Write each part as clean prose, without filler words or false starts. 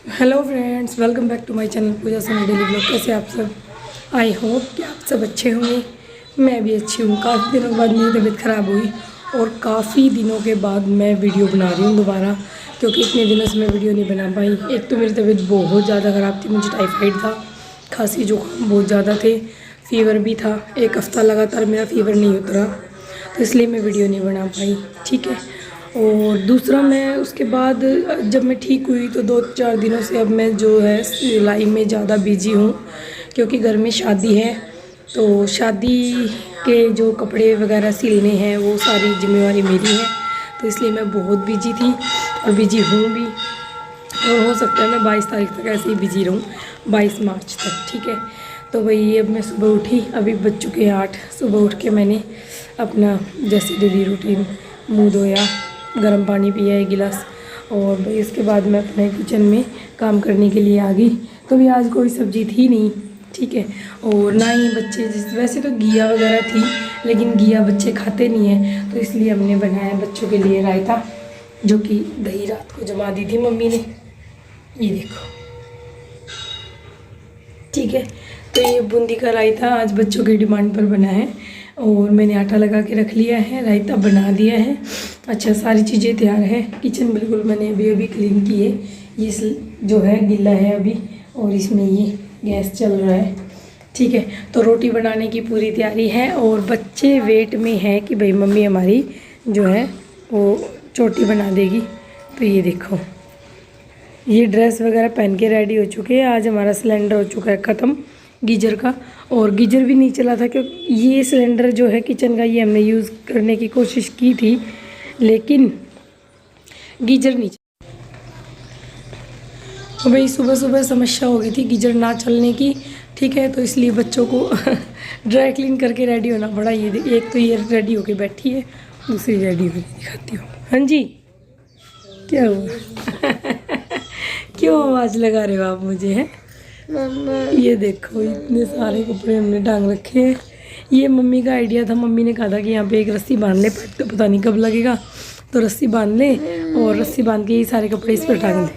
Hello friends, welcome back to my channel Pooja Soni daily blog. कैसे आप सब? आई होप कि आप सब अच्छे होंगे। मैं भी अच्छी हूँ। काफ़ी दिनों के बाद मेरी तबीयत ख़राब हुई और काफ़ी दिनों के बाद मैं वीडियो बना रही हूँ दोबारा, क्योंकि इतने दिनों से मैं वीडियो नहीं बना पाई। एक तो मेरी तबीयत बहुत ज़्यादा ख़राब थी, मुझे टाइफाइड था, खांसी जुकाम बहुत ज़्यादा थे, फ़ीवर भी था। एक हफ़्ता लगातार मेरा फ़ीवर नहीं उतरा, तो इसलिए मैं वीडियो नहीं बना पाई। ठीक है। और दूसरा, मैं उसके बाद जब मैं ठीक हुई तो 2-4 दिनों से अब मैं जो है सिलाई में ज़्यादा बिजी हूँ, क्योंकि घर में शादी है। तो शादी के जो कपड़े वगैरह सिलने हैं वो सारी जिम्मेवारी मेरी है, तो इसलिए मैं बहुत बिजी थी और बिजी हूँ भी। और हो सकता है मैं 22 तारीख तक ऐसे ही बिजी रहूँ, 22 मार्च तक। ठीक है। तो वही, अब मैं सुबह उठी, अभी बज चुके हैं 8। सुबह उठ के मैंने अपना जैसे डेली रूटीन मुँह धोया, गर्म पानी पिया 1 गिलास, और भाई इसके बाद मैं अपने किचन में काम करने के लिए आ गई। तो भी आज कोई सब्ज़ी थी नहीं। ठीक है। और ना ही बच्चे, वैसे तो घिया वगैरह थी, लेकिन घिया बच्चे खाते नहीं हैं, तो इसलिए हमने बनाया बच्चों के लिए रायता, जो कि दही रात को जमा दी थी मम्मी ने। ये देखो। ठीक है। तो ये बूंदी का रायता आज बच्चों की डिमांड पर बना है, और मैंने आटा लगा के रख लिया है, रायता बना दिया है। अच्छा, सारी चीज़ें तैयार है। किचन बिल्कुल मैंने अभी क्लीन की है। ये जो है गीला है अभी, और इसमें ये गैस चल रहा है। ठीक है। तो रोटी बनाने की पूरी तैयारी है, और बच्चे वेट में है कि भाई मम्मी हमारी जो है वो चोटी बना देगी। तो ये देखो, ये ड्रेस वगैरह पहन के रेडी हो चुके हैं। आज हमारा सिलेंडर हो चुका है ख़त्म गीजर का, और गीजर भी नहीं चला था, क्योंकि ये सिलेंडर जो है किचन का, ये हमने यूज़ करने की कोशिश की थी, लेकिन गीजर नहीं चला। तो भाई सुबह सुबह समस्या हो गई थी गीजर ना चलने की। ठीक है। तो इसलिए बच्चों को ड्राई क्लीन करके रेडी होना पड़ा। ये एक तो ये रेडी होके बैठी है, दूसरी रेडी होके दिखाती हूँ। हाँ जी, क्या हुआ? क्यों आवाज़ लगा रहे हो आप मुझे? हैं ये देखो, इतने सारे कपड़े हमने टांग रखे हैं। ये मम्मी का आइडिया था। मम्मी ने कहा था कि यहाँ पे एक रस्सी बांध ले, तो पता नहीं कब लगेगा, तो रस्सी बांध ले, और रस्सी बांध के ये सारे कपड़े इस पर टांग दे।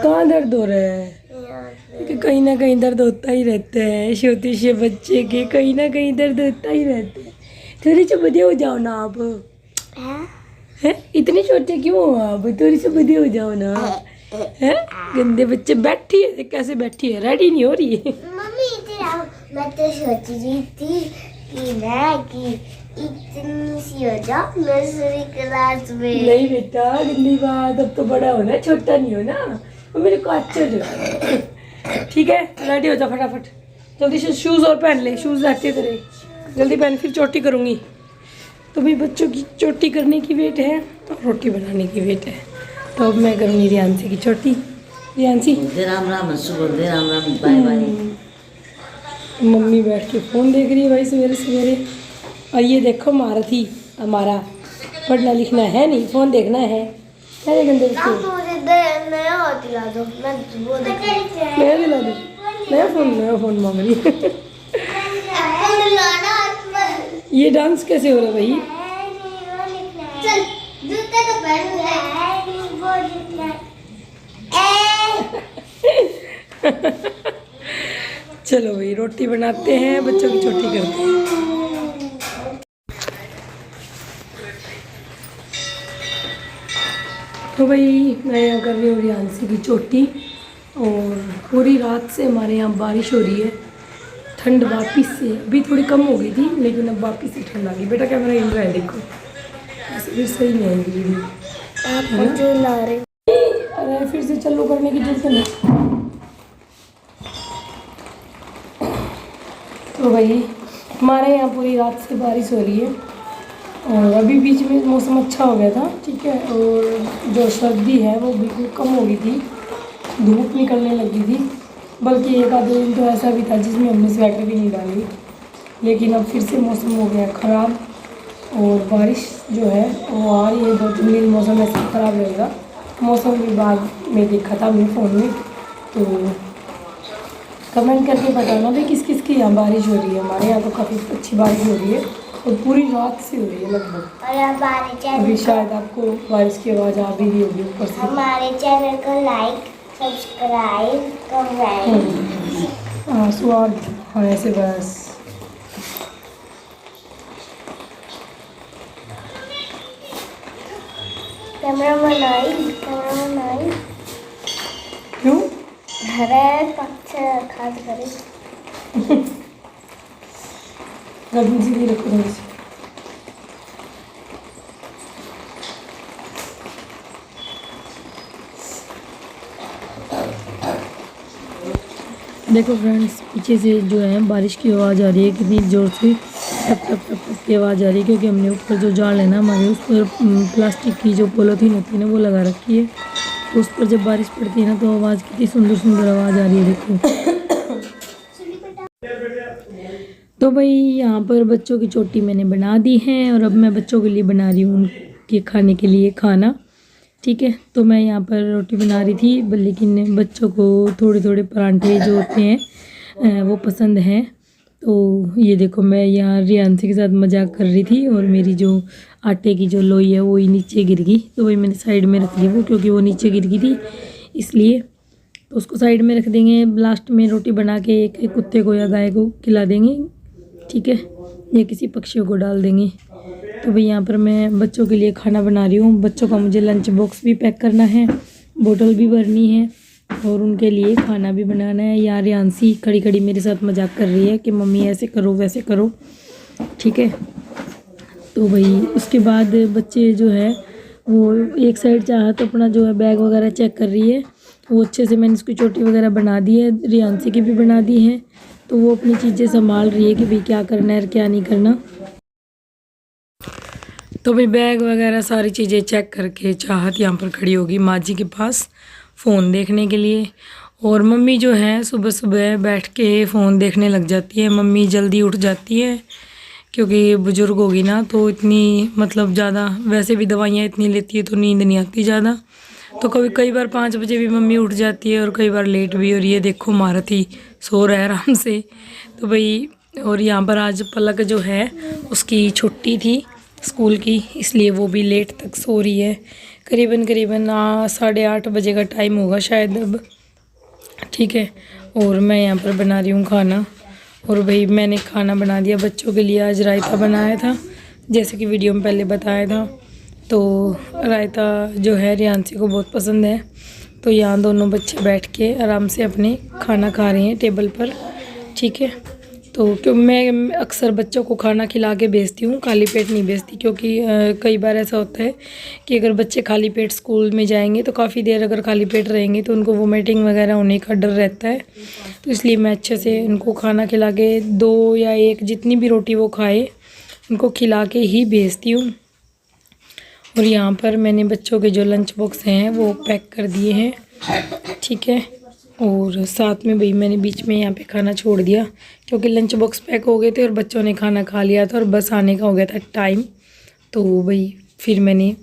कहाँ दर्द हो रहा है? कि कहीं ना कहीं दर्द होता ही रहता है, छोटे से बच्चे के कहीं ना कहीं दर्द होता ही रहता है। थोड़ी से बड़े हो जाओ ना आप। हैं? इतने छोटे क्यों हो आप? थोड़ी से बड़े हो जाओ ना। हैं? गंदे बच्चे। बैठी है, कैसे बैठी है? रेडी नहीं हो रही है मम्मी। मैं तो सोच रही थी कि इतनी सी हो जाओ नर्सरी क्लास में। नहीं बेटा, गंदी बात। अब तो बड़ा होना, छोटा नहीं हो ना। मेरे को अच्छा जो। ठीक है, रेडी हो जा फटाफट, जल्दी से। शूज़ और पहन ले, शूज़ रहते तेरे, जल्दी पहन, फिर चोटी करूँगी। तो भाई बच्चों की चोटी करने की वेट है और रोटी बनाने की वेट है। तो अब मैं करूँगी रियांसी की चोटी। रियांसी, राम राम, सुबह दे Ram Ram, bye bye. Mummy बैठ के फ़ोन देख रही है भाई सवेरे सवेरे। और ये देखो मारथी हमारा, पढ़ना लिखना है नहीं, फ़ोन देखना है। क्या गंदे बच्चे। नया दिला दो, नया दिला दो। नया फ़ोन मांग रही है। ये डांस कैसे हो रहा है भाई? चल जूते तो पहन ले। चलो भाई, रोटी बनाते हैं, बच्चों की चोटी करते हैं। तो भाई मैं यहाँ कर रही हूँ रियांसी की चोटी, और पूरी रात से हमारे यहाँ बारिश हो रही है। ठंड वापिस से, अभी थोड़ी कम हो गई थी, लेकिन अब वापिस से ठंड आ गई। बेटा कैमरा हिल रहा है, देखो ऐसे फिर सही नहीं आएगी वीडियो। अरे फिर से चालू करने की जरूरत नहीं। तो भाई हमारे यहाँ पूरी रात से बारिश हो रही है, और अभी बीच में मौसम अच्छा हो गया था। ठीक है। और जो सर्दी है वो बिल्कुल कम हो गई थी, धूप निकलने लगी थी। बल्कि एक आध दिन तो ऐसा भी था जिसमें हमने स्वेटर भी नहीं डाली। लेकिन अब फिर से मौसम हो गया ख़राब, और बारिश जो है वो आ रही है। 2-3 दिन मौसम ऐसा ख़राब रहेगा। मौसम विभाग में देखा था अपने फ़ोन में, तो कमेंट करके बताना भी किस किस की यहाँ बारिश हो रही है। हमारे यहाँ तो काफ़ी अच्छी बारिश हो रही है, और पूरी रात से हो रही है लगभग। और हमारे अभी शायद आपको बारिश की आवाज़ आ भी रही होगी ऊपर से। हमारे चैनल को लाइक सब्सक्राइब कमेंट। आंसू आने से बस। कैमरामैन आई क्यों? घरे पक्ष खास करे गर्दन से भी रखो थोड़ी सी। देखो फ्रेंड्स, पीछे से जो है बारिश की आवाज़ आ रही है, कितनी ज़ोर से टप टप टप टप की आवाज़ आ रही है, क्योंकि हमने ऊपर जो जाल है ना हमारे, उस पर प्लास्टिक की जो पॉलीथीन होती है ना वो लगा रखी है। तो उस पर जब बारिश पड़ती है ना तो आवाज़, कितनी सुंदर सुंदर आवाज़ आ रही है, देखो। तो भाई यहाँ पर बच्चों की चोटी मैंने बना दी है और अब मैं बच्चों के लिए बना रही हूँ उनके खाने के लिए खाना। ठीक है, तो मैं यहाँ पर रोटी बना रही थी, लेकिन बच्चों को थोड़े थोड़े परांठे जो होते हैं वो पसंद हैं। तो ये देखो, मैं यहाँ रियांसी के साथ मजाक कर रही थी और मेरी जो आटे की जो लोई है वो ही नीचे गिर गई। तो वही मैंने साइड में रख दी वो, क्योंकि वो नीचे गिर गई थी इसलिए। तो उसको साइड में रख देंगे, लास्ट में रोटी बना के एक कुत्ते को या गाय को खिला देंगे। ठीक है, या किसी पक्षियों को डाल देंगे। तो भाई यहाँ पर मैं बच्चों के लिए खाना बना रही हूँ। बच्चों का मुझे लंच बॉक्स भी पैक करना है, बोतल भी भरनी है और उनके लिए खाना भी बनाना है। यार रियांसी खड़ी खड़ी मेरे साथ मजाक कर रही है कि मम्मी ऐसे करो वैसे करो। ठीक है, तो भाई उसके बाद बच्चे जो है वो एक साइड चाहत अपना जो है बैग वगैरह चेक कर रही है। वो अच्छे से मैंने इसकी चोटी वगैरह बना दी है, रियांसी की भी बना दी है। तो वो अपनी चीज़ें संभाल रही है कि भाई क्या करना है और क्या नहीं करना। तो भाई बैग वगैरह सारी चीज़ें चेक करके चाहत यहाँ पर खड़ी होगी माँ जी के पास फ़ोन देखने के लिए। और मम्मी जो है सुबह सुबह बैठ के फ़ोन देखने लग जाती है। मम्मी जल्दी उठ जाती है क्योंकि बुज़ुर्ग होगी ना, तो इतनी मतलब ज़्यादा, वैसे भी दवाइयाँ इतनी लेती है तो नींद नहीं आती ज़्यादा। तो कई बार 5 बजे भी मम्मी उठ जाती है और कई बार लेट भी। और ये देखो मारुति सो रहा है आराम से। तो भाई, और यहाँ पर आज पलक जो है उसकी छुट्टी थी स्कूल की, इसलिए वो भी लेट तक सो रही है। करीबन 8:30 बजे का टाइम होगा शायद अब। ठीक है, और मैं यहाँ पर बना रही हूँ खाना। और भाई मैंने खाना बना दिया बच्चों के लिए। आज रायता बनाया था, जैसे कि वीडियो में पहले बताया था। तो रायता जो है रियांसी को बहुत पसंद है। तो यहाँ दोनों बच्चे बैठ के आराम से अपने खाना खा रहे हैं टेबल पर। ठीक है, तो क्यों मैं अक्सर बच्चों को खाना खिला के भेजती हूँ, खाली पेट नहीं भेजती। क्योंकि कई बार ऐसा होता है कि अगर बच्चे खाली पेट स्कूल में जाएंगे तो काफ़ी देर अगर खाली पेट रहेंगे तो उनको वोमिटिंग वगैरह होने का डर रहता है। तो इसलिए मैं अच्छे से उनको खाना खिला के 2 या 1 जितनी भी रोटी वो खाए उनको खिला के ही भेजती हूँ। और यहाँ पर मैंने बच्चों के जो लंच बॉक्स हैं वो पैक कर दिए हैं। ठीक है, और साथ में भाई मैंने बीच में यहाँ पे खाना छोड़ दिया क्योंकि लंच बॉक्स पैक हो गए थे और बच्चों ने खाना खा लिया था और बस आने का हो गया था टाइम। तो भाई फिर मैंने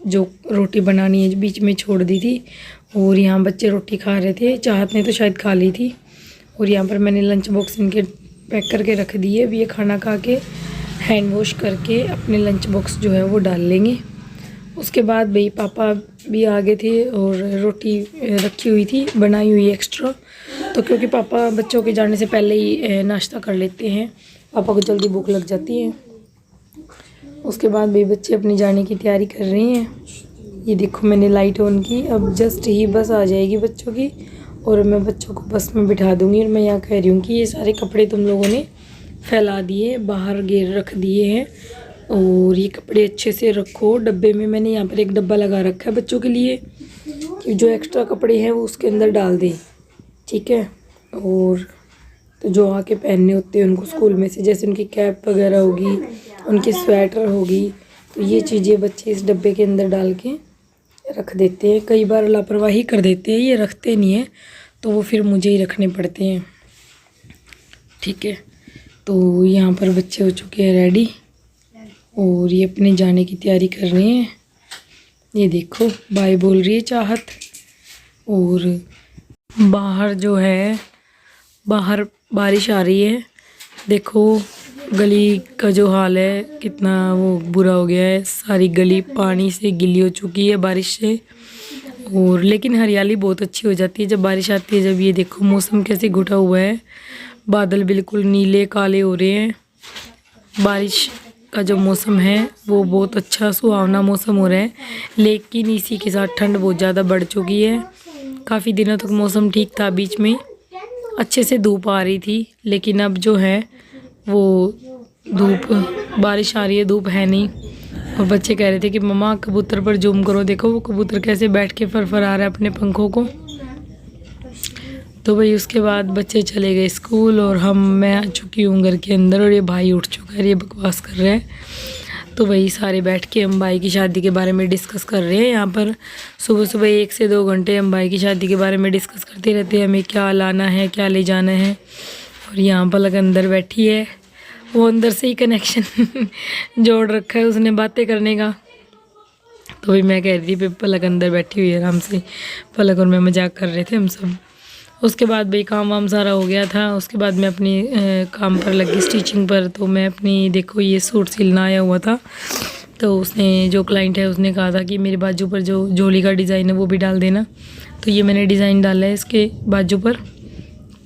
जो रोटी बनानी है बीच में छोड़ दी थी। और यहाँ बच्चे रोटी खा रहे थे, चाहत ने तो शायद खा ली थी। और यहाँ पर मैंने लंच बॉक्स इनके पैक करके रख दिए। अब ये खाना खा के हैंड वॉश करके अपने लंच बॉक्स जो है वो डाल लेंगे। उसके बाद भाई पापा भी आ गए थे और रोटी रखी हुई थी बनाई हुई एक्स्ट्रा। तो क्योंकि पापा बच्चों के जाने से पहले ही नाश्ता कर लेते हैं, पापा को जल्दी भूख लग जाती है। उसके बाद भाई बच्चे अपनी जाने की तैयारी कर रहे हैं। ये देखो मैंने लाइट ऑन की, अब जस्ट ही बस आ जाएगी बच्चों की और मैं बच्चों को बस में बिठा दूँगी। और मैं यहाँ कह रही हूँ कि ये सारे कपड़े तुम लोगों ने फैला दिए, बाहर घेर रख दिए हैं और ये कपड़े अच्छे से रखो डब्बे में। मैंने यहाँ पर एक डब्बा लगा रखा है बच्चों के लिए कि जो एक्स्ट्रा कपड़े हैं वो उसके अंदर डाल दें। ठीक है, और तो जो आके पहनने होते हैं उनको स्कूल में से, जैसे उनकी कैप वगैरह होगी, उनकी स्वेटर होगी, तो ये चीज़ें बच्चे इस डब्बे के अंदर डाल के रख देते हैं। कई बार लापरवाही कर देते हैं, ये रखते नहीं हैं तो वो फिर मुझे ही रखने पड़ते हैं। ठीक है, तो यहाँ पर बच्चे हो चुके हैं रेडी और ये अपने जाने की तैयारी कर रहे हैं। ये देखो बाय बोल रही है चाहत। और बाहर जो है, बाहर बारिश आ रही है। देखो गली का जो हाल है कितना वो बुरा हो गया है, सारी गली पानी से गिली हो चुकी है बारिश से। और लेकिन हरियाली बहुत अच्छी हो जाती है जब बारिश आती है। जब ये देखो मौसम कैसे घुटा हुआ है, बादल बिल्कुल नीले काले हो रहे हैं। बारिश का जो मौसम है वो बहुत अच्छा सुहावना मौसम हो रहा है, लेकिन इसी के साथ ठंड बहुत ज़्यादा बढ़ चुकी है। काफ़ी दिनों तक मौसम ठीक था, बीच में अच्छे से धूप आ रही थी, लेकिन अब जो है वो धूप, बारिश आ रही है, धूप है नहीं। और बच्चे कह रहे थे कि मम्मा कबूतर पर जूम करो, देखो वो कबूतर कैसे बैठ के फरफरा रहा है अपने पंखों को। तो भाई उसके बाद बच्चे चले गए स्कूल और मैं आ चुकी हूँ घर के अंदर, और ये भाई उठ चुका है, ये बकवास कर रहे हैं। तो वही सारे बैठ के हम भाई की शादी के बारे में डिस्कस कर रहे हैं। यहाँ पर सुबह सुबह 1 से 2 घंटे हम भाई की शादी के बारे में डिस्कस करते रहते हैं, हमें क्या लाना है, क्या ले जाना है। और यहाँ पलक अंदर बैठी है, वो अंदर से ही कनेक्शन जोड़ रखा है उसने बातें करने का। तो भाई मैं कह रही थी पलक अंदर बैठी हुई है आराम से, पलक और मैं मजाक कर रहे थे हम सब। उसके बाद भाई काम वाम सारा हो गया था। उसके बाद मैं अपनी काम पर लगी, स्टिचिंग पर। तो मैं अपनी देखो ये सूट सिलना आया हुआ था, तो उसने जो क्लाइंट है उसने कहा था कि मेरे बाजू पर जो झोली का डिज़ाइन है वो भी डाल देना। तो ये मैंने डिज़ाइन डाला है इसके बाजू पर,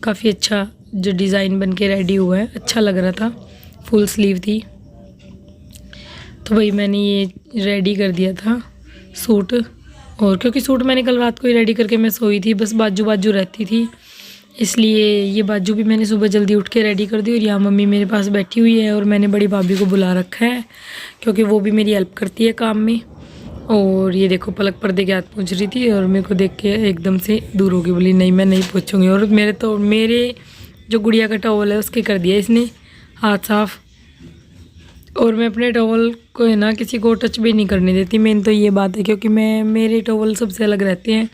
काफ़ी अच्छा जो डिज़ाइन बन के रेडी हुआ है, अच्छा लग रहा था, फुल स्लीव थी। तो भाई मैंने ये रेडी कर दिया था सूट, और क्योंकि सूट मैंने कल रात को ही रेडी करके मैं सोई थी, बस बाजू बाजू रहती थी, इसलिए ये बाजू भी मैंने सुबह जल्दी उठ के रेडी कर दी। और यहाँ मम्मी मेरे पास बैठी हुई है, और मैंने बड़ी भाभी को बुला रखा है क्योंकि वो भी मेरी हेल्प करती है काम में। और ये देखो पलक पर्दे के हाथ पहुँच रही थी, और मेरे को देख के एकदम से दूर होगी, बोली नहीं मैं नहीं पहुँचूँगी। और मेरे जो गुड़िया का टॉवल है उसके कर दिया इसने हाथ साफ, और मैं अपने टॉवल को है ना किसी को टच भी नहीं करने देती। मेन तो ये बात है, क्योंकि मेरे टॉवल सबसे अलग रहते हैं।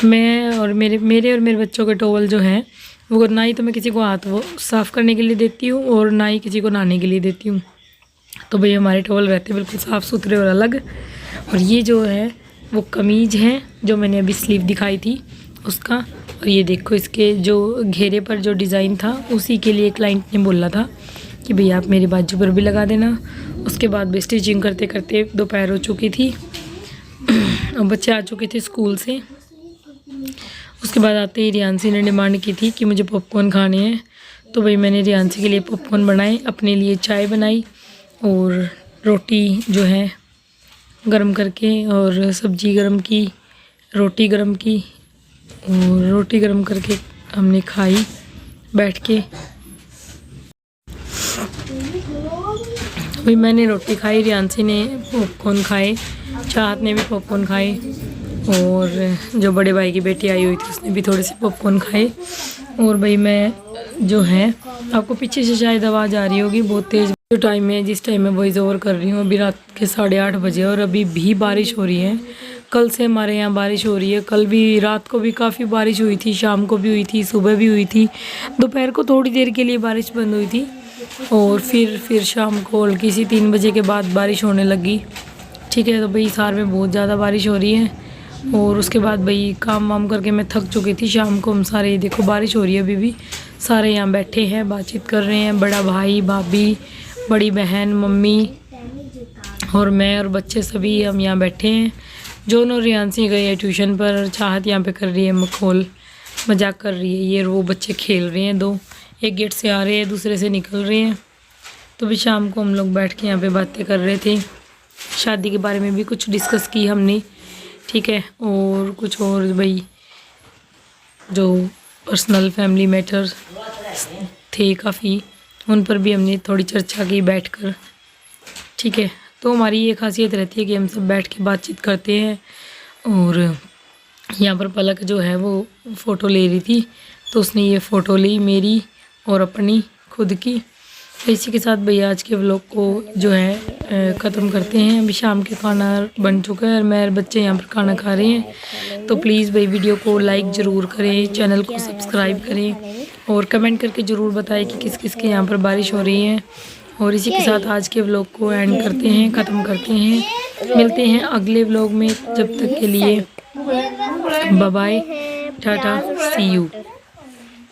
मैं और मेरे बच्चों के टॉवल जो हैं वो ना ही तो मैं किसी को हाथ वो साफ़ करने के लिए देती हूँ, और ना ही किसी को नहाने के लिए देती हूँ। तो भाई हमारे टॉवल रहते हैं बिल्कुल साफ़ सुथरे और अलग। और ये जो है वो कमीज़ है जो मैंने अभी स्लीव दिखाई थी उसका। और ये देखो इसके जो घेरे पर जो डिज़ाइन था उसी के लिए क्लाइंट ने बोला था कि भैया आप मेरी बाजू पर भी लगा देना। उसके बाद भी स्टिचिंग करते करते दोपहर हो चुकी थी और बच्चे आ चुके थे स्कूल से। उसके बाद आते ही रियांसी ने डिमांड की थी कि मुझे पॉपकॉर्न खाने हैं, तो भाई मैंने रियांसी के लिए पॉपकॉर्न बनाए, अपने लिए चाय बनाई और रोटी जो है गरम करके, और सब्जी गरम की, रोटी गरम की, और रोटी गरम करके हमने खाई बैठ के। भाई मैंने रोटी खाई, रियांसी ने पॉपकॉर्न खाए, चाहत ने भी पॉपकॉर्न खाए, और जो बड़े भाई की बेटी आई हुई थी उसने भी थोड़े से पॉपकॉर्न खाए। और भाई मैं जो है, आपको पीछे से शायद आवाज़ आ रही होगी बहुत तेज़, जो टाइम है जिस टाइम मैं वॉइस ओवर कर रही हूँ अभी रात के 8:30 बजे, और अभी भी बारिश हो रही है। कल से हमारे यहाँ बारिश हो रही है, कल भी रात को भी काफ़ी बारिश हुई थी, शाम को भी हुई थी, सुबह भी हुई थी, दोपहर को थोड़ी देर के लिए बारिश बंद हुई थी, और फिर शाम को हल्की सी 3 बजे के बाद बारिश होने लगी। ठीक है, तो भाई हिसार में बहुत ज़्यादा बारिश हो रही है। और उसके बाद भाई काम वाम करके मैं थक चुकी थी। शाम को हम सारे, देखो बारिश हो रही है अभी भी, सारे यहाँ बैठे हैं, बातचीत कर रहे हैं, बड़ा भाई, भाभी, बड़ी बहन, मम्मी और मैं और बच्चे सभी हम यहाँ बैठे हैं। जोन और रियांसी गए हैं ट्यूशन पर, चाहत यहाँ पे कर रही है मखौल, मजाक कर रही है। ये और वो बच्चे खेल रहे हैं, दो एक गेट से आ रहे हैं, दूसरे से निकल रहे हैं। तो भी शाम को हम लोग बैठ के यहाँ पे बातें कर रहे थे, शादी के बारे में भी कुछ डिस्कस की हमने। ठीक है, और कुछ और भाई जो पर्सनल फैमिली मैटर थे काफ़ी, उन पर भी हमने थोड़ी चर्चा की बैठकर। ठीक है, तो हमारी ये खासियत रहती है कि हम सब बैठ के बातचीत करते हैं। और यहाँ पर पलक जो है वो फ़ोटो ले रही थी, तो उसने ये फ़ोटो ली मेरी और अपनी खुद की। तो इसी के साथ भैया आज के व्लॉग को जो है ख़त्म करते हैं। अभी शाम के खाना बन चुका है और मेरे बच्चे यहाँ पर खाना खा रहे हैं। तो प्लीज़ भाई वीडियो को लाइक ज़रूर करें, चैनल को सब्सक्राइब करें, और कमेंट करके ज़रूर बताएं कि किस किस के यहाँ पर बारिश हो रही है। और इसी के साथ आज के व्लॉग को एंड करते हैं, ख़त्म करते हैं। मिलते हैं अगले व्लॉग में, जब तक के लिए bye bye, tata, see you.